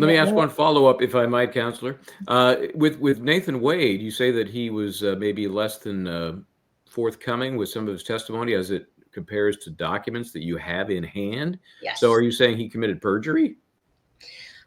Let me ask Well, one follow-up, if I might, Counselor. With Nathan Wade, you say that he was maybe less than forthcoming with some of his testimony as it compares to documents that you have in hand. So Yes. are you saying he committed perjury?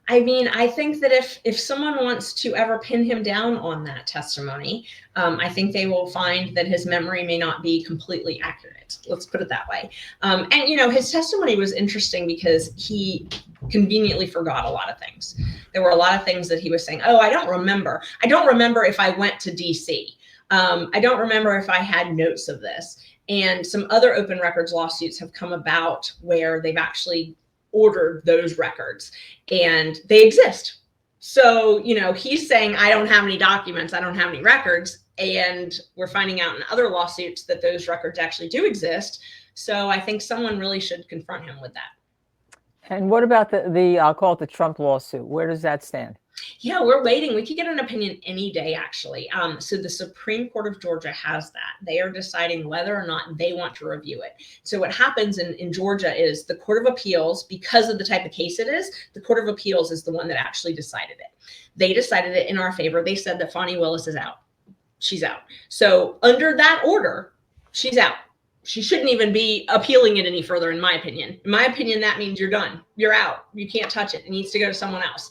I mean, I think that if someone wants to ever pin him down on that testimony, I think they will find that his memory may not be completely accurate. Let's put it that way. And, you know, his testimony was interesting because he conveniently forgot a lot of things. There were a lot of things that he was saying, oh, I don't remember. I don't remember if I went to DC. I don't remember if I had notes of this. And some other open records lawsuits have come about where they've actually ordered those records and they exist. So, you know, he's saying, I don't have any documents, I don't have any records. And we're finding out in other lawsuits that those records actually do exist. So I think someone really should confront him with that. and what about the I'll call it the Trump lawsuit? Where does that stand? Yeah, we're waiting. We could get an opinion any day, actually. So the Supreme Court of Georgia has that. They are deciding whether or not they want to review it. So what happens in Georgia is the Court of Appeals, because of the type of case it is, the Court of Appeals is the one that actually decided it. They decided it in our favor. They said that Fani Willis is out. She's out. So under that order, she's out. She shouldn't even be appealing it any further, in my opinion. In my opinion, that means you're done. You're out. You can't touch it. It needs to go to someone else.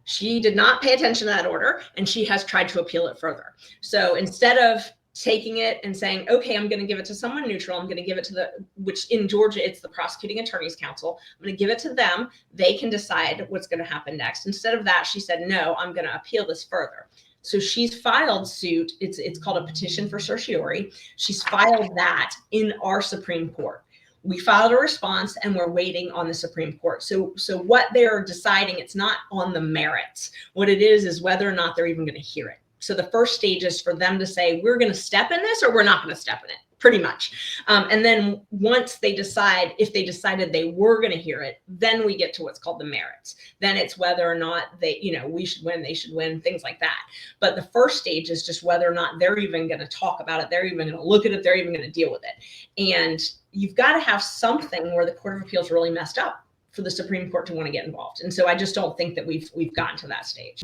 She did not pay attention to that order, and she has tried to appeal it further. So instead of taking it and saying, okay, I'm going to give it to someone neutral, I'm going to give it to which in Georgia, it's the Prosecuting Attorneys Council. I'm going to give it to them. They can decide what's going to happen next. Instead of that, she said, no, I'm going to appeal this further. So she's filed suit. It's called a petition for certiorari. She's filed that in our Supreme Court. We filed a response and we're waiting on the Supreme Court. So what they're deciding, it's not on the merits. What it is whether or not they're even going to hear it. So the first stage is for them to say, we're going to step in this or we're not going to step in it, pretty much. And then once they decide, if they decided they were going to hear it, then we get to what's called the merits. Then it's whether or not they, you know, we should win, they should win, things like that. But the first stage is just whether or not they're even going to talk about it. They're even going to look at it. They're even going to deal with it. And you've got to have something where the Court of Appeals really messed up for the Supreme Court to want to get involved. And so I just don't think that we've gotten to that stage.